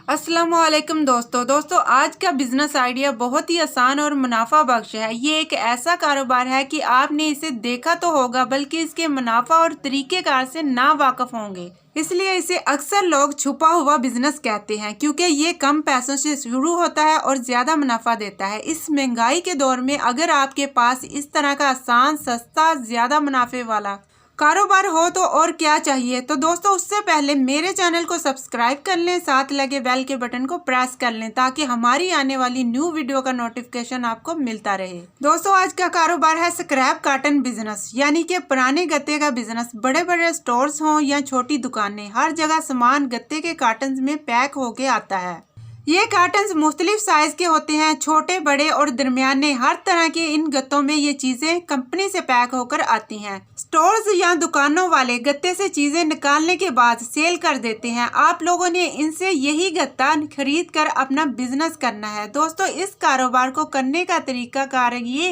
अस्सलामुअलैकुम दोस्तों आज का बिजनेस आइडिया बहुत ही आसान और मुनाफा बख्श है। ये एक ऐसा कारोबार है कि आपने इसे देखा तो होगा बल्कि इसके मुनाफा और तरीकेकार से ना वाकिफ होंगे। इसलिए इसे अक्सर लोग छुपा हुआ बिजनेस कहते हैं क्योंकि ये कम पैसों से शुरू होता है और ज्यादा मुनाफा देता है। इस महंगाई के दौर में अगर आपके पास इस तरह का आसान, सस्ता, ज्यादा मुनाफे वाला कारोबार हो तो और क्या चाहिए। तो दोस्तों उससे पहले मेरे चैनल को सब्सक्राइब कर लें, साथ लगे बेल के बटन को प्रेस कर लें ताकि हमारी आने वाली न्यू वीडियो का नोटिफिकेशन आपको मिलता रहे। दोस्तों आज का कारोबार है स्क्रैप कार्टन बिजनेस, यानी कि पुराने गत्ते का बिजनेस। बड़े बड़े स्टोर्स हों या छोटी दुकानें, हर जगह सामान गत्ते के कार्टन में पैक होके आता है। ये कार्टन्स मुख्तलिफ साइज के होते हैं, छोटे, बड़े और दरमियाने। हर तरह के इन गत्तों में ये चीजें कंपनी से पैक होकर आती हैं। स्टोर्स या दुकानों वाले गत्ते से चीजें निकालने के बाद सेल कर देते हैं। आप लोगों ने इनसे यही गत्ता खरीद कर अपना बिजनेस करना है। दोस्तों इस कारोबार को करने का तरीका कार ये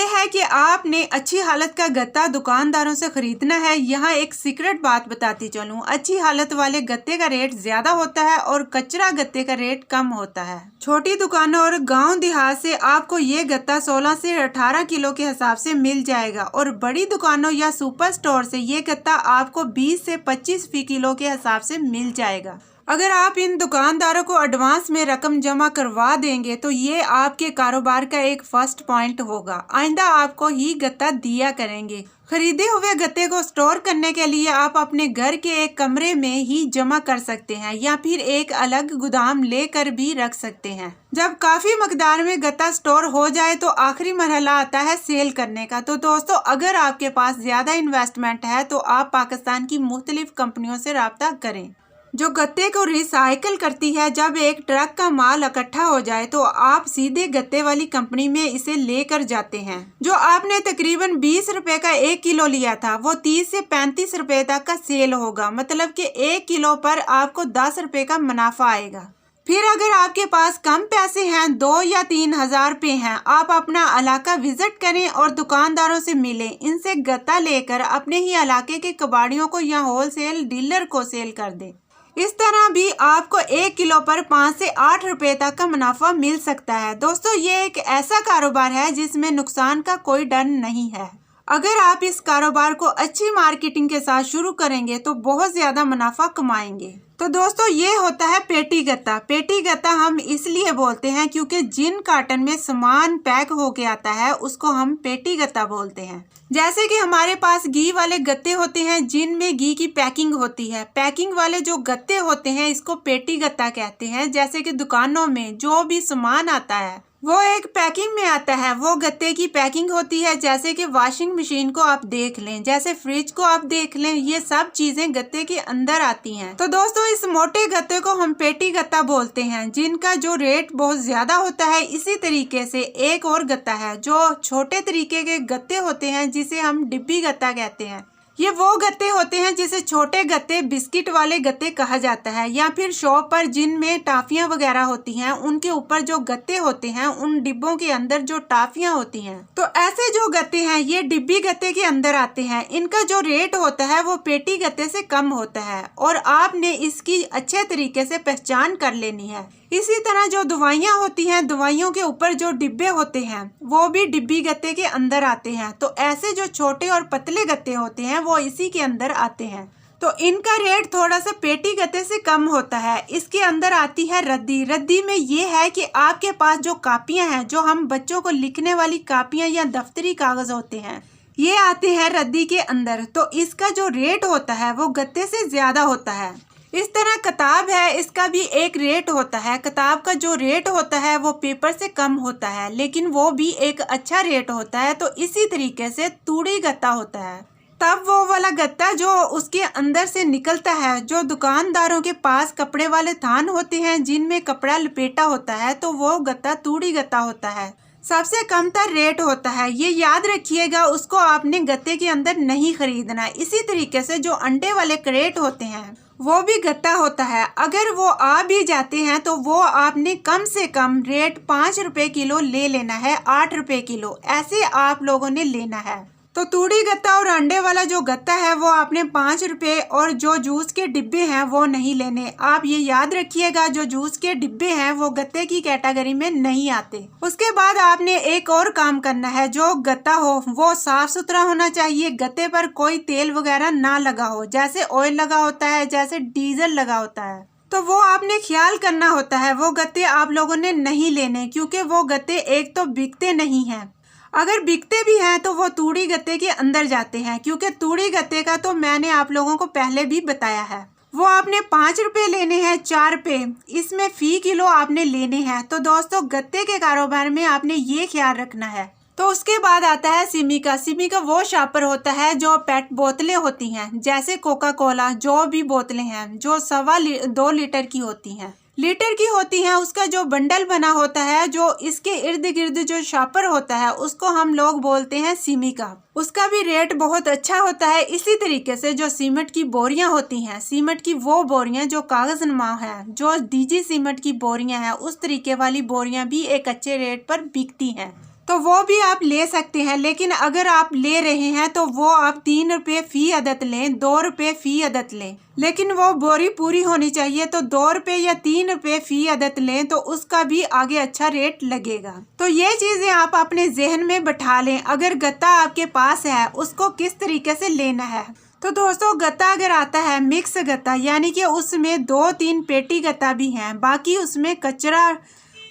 है कि आपने अच्छी हालत का गत्ता दुकानदारों से खरीदना है। यहाँ एक सीक्रेट बात बताती चलूं, अच्छी हालत वाले गत्ते का रेट ज्यादा होता है और कचरा गत्ते का रेट कम होता है। छोटी दुकानों और गांव देहात से आपको ये गत्ता 16 से 18 किलो के हिसाब से मिल जाएगा और बड़ी दुकानों या सुपर स्टोर से ये गत्ता आपको 20 से 25 किलो के हिसाब से मिल जाएगा। अगर आप इन दुकानदारों को एडवांस में रकम जमा करवा देंगे तो ये आपके कारोबार का एक फर्स्ट पॉइंट होगा। आइंदा आपको ही गत्ता दिया करेंगे। खरीदे हुए गत्ते को स्टोर करने के लिए आप अपने घर के एक कमरे में ही जमा कर सकते हैं या फिर एक अलग गोदाम लेकर भी रख सकते हैं। जब काफी मकदार में गत्ता स्टोर हो जाए तो आखिरी मरहला आता है सेल करने का। तो दोस्तों अगर आपके पास ज्यादा इन्वेस्टमेंट है तो आप पाकिस्तान की मुख्तलिफ कंपनियों से राब्ता करें जो गत्ते को रिसाइकिल करती है। जब एक ट्रक का माल इकट्ठा हो जाए तो आप सीधे गत्ते वाली कंपनी में इसे लेकर जाते हैं। जो आपने तकरीबन 20 रुपए का 1 किलो लिया था वो 30 से 35 रुपए तक का सेल होगा, मतलब कि 1 किलो पर आपको 10 रुपए का मुनाफा आएगा। फिर अगर आपके पास कम पैसे हैं, 2 या 3 हजार रुपए हैं, आप अपना इलाका विजिट करें और दुकानदारों से मिलें। इनसे गत्ता लेकर अपने ही इलाके के कबाड़ियों को या होलसेल डीलर को सेल कर दें। इस तरह भी आपको 1 किलो पर 5 से 8 रुपए तक का मुनाफा मिल सकता है। दोस्तों ये एक ऐसा कारोबार है जिसमें नुकसान का कोई डर नहीं है। अगर आप इस कारोबार को अच्छी मार्केटिंग के साथ शुरू करेंगे तो बहुत ज्यादा मुनाफा कमाएंगे। तो दोस्तों ये होता है पेटी गत्ता। पेटी गत्ता हम इसलिए बोलते हैं क्योंकि जिन कार्टन में सामान पैक होके आता है उसको हम पेटी गत्ता बोलते हैं। जैसे कि हमारे पास घी वाले गत्ते होते हैं जिनमें घी की पैकिंग होती है। पैकिंग वाले जो गत्ते होते हैं इसको पेटी गत्ता कहते हैं। जैसे कि दुकानों में जो भी सामान आता है वो एक पैकिंग में आता है, वो गत्ते की पैकिंग होती है। जैसे कि वॉशिंग मशीन को आप देख लें, जैसे फ्रिज को आप देख लें, ये सब चीजें गत्ते के अंदर आती हैं। तो दोस्तों इस मोटे गत्ते को हम पेटी गत्ता बोलते हैं जिनका जो रेट बहुत ज्यादा होता है। इसी तरीके से एक और गत्ता है जो छोटे तरीके के गत्ते होते हैं जिसे हम डिब्बी गत्ता कहते हैं। ये वो गत्ते होते हैं जिसे छोटे गत्ते, बिस्किट वाले गत्ते कहा जाता है। या फिर शॉप पर जिनमें टाफियां वगैरह होती हैं उनके ऊपर जो गत्ते होते हैं उन डिब्बों के अंदर जो टाफियां होती हैं, तो ऐसे जो गत्ते हैं ये डिब्बी गत्ते के अंदर आते हैं। इनका जो रेट होता है वो पेटी गत्ते से कम होता है और आपने इसकी अच्छे तरीके से पहचान कर लेनी है। इसी तरह जो दवाइयाँ होती हैं, दवाइयों के ऊपर जो डिब्बे होते हैं वो भी डिब्बी गत्ते के अंदर आते हैं। तो ऐसे जो छोटे और पतले गत्ते होते हैं वो इसी के अंदर आते हैं। तो इनका रेट थोड़ा सा पेटी गत्ते से कम होता है। इसके अंदर आती है रद्दी। रद्दी में ये है कि आपके पास जो कापियां हैं, जो हम बच्चों को लिखने वाली कापियां या दफ्तरी कागज होते हैं, ये आते हैं रद्दी के अंदर। तो इसका जो रेट होता है वो गत्ते से ज्यादा होता है। इस तरह किताब है, इसका भी एक रेट होता है। किताब का जो रेट होता है वो पेपर से कम होता है लेकिन वो भी एक अच्छा रेट होता है। तो इसी तरीके से तूड़ी गत्ता होता है, तब वो वाला गत्ता जो उसके अंदर से निकलता है। जो दुकानदारों के पास कपड़े वाले थान होते हैं जिनमें कपड़ा लपेटा होता है तो वो गत्ता तूड़ी गत्ता होता है। सबसे कम तर रेट होता है, ये याद रखिएगा। उसको आपने गत्ते के अंदर नहीं खरीदना। इसी तरीके से जो अंडे वाले क्रेट होते हैं वो भी गत्ता होता है। अगर वो आ भी जाते हैं तो वो आपने कम से कम रेट 5 रुपए किलो ले लेना है, 8 रुपए किलो ऐसे आप लोगों ने लेना है। तो तूड़ी गत्ता और अंडे वाला जो गत्ता है वो आपने 5 रुपये, और जो जूस के डिब्बे हैं वो नहीं लेने। आप ये याद रखिएगा, जो जूस के डिब्बे हैं वो गत्ते की कैटेगरी में नहीं आते। उसके बाद आपने एक और काम करना है, जो गत्ता हो वो साफ सुथरा होना चाहिए, गत्ते पर कोई तेल वगैरह ना लगा हो, जैसे ऑयल लगा होता है, जैसे डीजल लगा होता है, तो वो आपने ख्याल करना होता है। वो गत्ते आप लोगों ने नहीं लेने, क्योंकि वो गत्ते एक तो बिकते नहीं हैं, अगर बिकते भी हैं तो वो तूड़ी गत्ते के अंदर जाते हैं, क्योंकि तूड़ी गत्ते का तो मैंने आप लोगों को पहले भी बताया है। वो आपने 5 रुपये लेने हैं, 4 रुपये इसमें फी किलो आपने लेने हैं। तो दोस्तों गत्ते के कारोबार में आपने ये ख्याल रखना है। तो उसके बाद आता है सिमी का। सिमी का वो शॉपर होता है जो पेट बोतलें होती हैं, जैसे कोका कोला, जो भी बोतलें हैं जो 2.25 लीटर की होती हैं, उसका जो बंडल बना होता है, जो इसके इर्द गिर्द जो शॉपर होता है, उसको हम लोग बोलते हैं सिमी का। उसका भी रेट बहुत अच्छा होता है। इसी तरीके से जो सीमेंट की बोरियां होती हैं, सीमेंट की वो बोरियां जो कागज नुमा है, जो डीजी सीमेंट की बोरियां हैं, उस तरीके वाली बोरियां भी एक अच्छे रेट पर बिकती हैं, तो वो भी आप ले सकते हैं। लेकिन अगर आप ले रहे हैं तो वो आप 3 रुपये फी अदद लें, 2 रुपये फी अदद लें, लेकिन वो बोरी पूरी होनी चाहिए। तो 2 रुपये या 3 रुपये फी अदद लें तो उसका भी आगे अच्छा रेट लगेगा। तो ये चीज़ें आप अपने जहन में बैठा लें। अगर गत्ता आपके पास है, उसको किस तरीके से लेना है। तो दोस्तों गत्ता अगर आता है मिक्स गत्ता, यानी कि उसमें 2-3 पेटी गत्ता भी हैं, बाकी उसमें कचरा,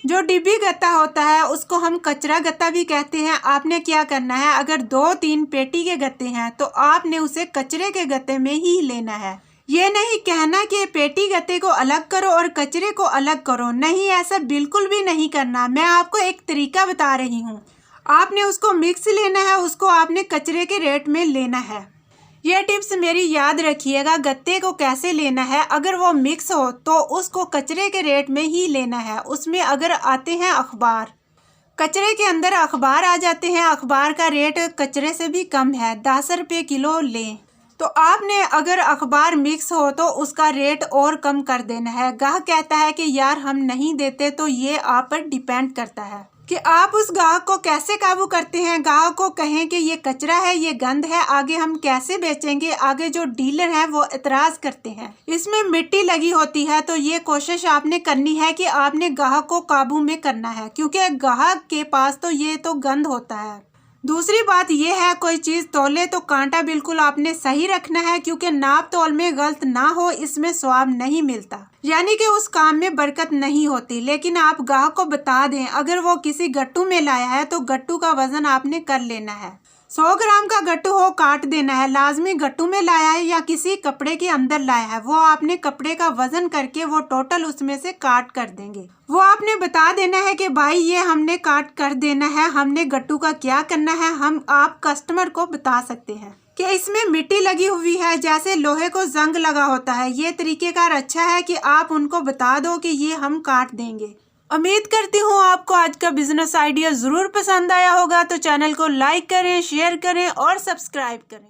जो डिब्बी गत्ता होता है उसको हम कचरा गत्ता भी कहते हैं। आपने क्या करना है, अगर 2-3 पेटी के गत्ते हैं तो आपने उसे कचरे के गत्ते में ही लेना है। ये नहीं कहना कि पेटी गत्ते को अलग करो और कचरे को अलग करो, नहीं, ऐसा बिल्कुल भी नहीं करना। मैं आपको एक तरीका बता रही हूँ। आपने उसको मिक्स लेना है, उसको आपने कचरे के रेट में लेना है। ये टिप्स मेरी याद रखिएगा, गत्ते को कैसे लेना है। अगर वो मिक्स हो तो उसको कचरे के रेट में ही लेना है। उसमें अगर आते हैं अखबार, कचरे के अंदर अखबार आ जाते हैं, अखबार का रेट कचरे से भी कम है, 10 रुपये किलो लें। तो आपने अगर अखबार मिक्स हो तो उसका रेट और कम कर देना है। गाहक कहता है कि यार हम नहीं देते, तो ये आप पर डिपेंड करता है कि आप उस गाहक को कैसे काबू करते हैं। गाहक को कहें कि ये कचरा है, ये गंद है, आगे हम कैसे बेचेंगे। आगे जो डीलर हैं वो एतराज करते हैं, इसमें मिट्टी लगी होती है। तो ये कोशिश आपने करनी है कि आपने गाहक को काबू में करना है, क्योंकि गाहक के पास तो ये तो गंद होता है। दूसरी बात यह है, कोई चीज़ तोले तो कांटा बिल्कुल आपने सही रखना है, क्योंकि नाप तोल में गलत ना हो, इसमें स्वाब नहीं मिलता, यानी कि उस काम में बरकत नहीं होती। लेकिन आप गाहक को बता दें, अगर वो किसी गट्टू में लाया है तो गट्टू का वजन आपने कर लेना है। 100 ग्राम का गट्टू हो काट देना है। लाजमी गट्टू में लाया है या किसी कपड़े के अंदर लाया है, वो आपने कपड़े का वजन करके वो टोटल उसमें से काट कर देंगे। वो आपने बता देना है कि भाई ये हमने काट कर देना है, हमने गट्टू का क्या करना है। आप कस्टमर को बता सकते हैं कि इसमें मिट्टी लगी हुई है, जैसे लोहे को जंग लगा होता है। ये तरीकेकार अच्छा है कि आप उनको बता दो कि ये हम काट देंगे। उम्मीद करती हूँ आपको आज का बिजनेस आइडिया ज़रूर पसंद आया होगा। तो चैनल को लाइक करें, शेयर करें और सब्सक्राइब करें।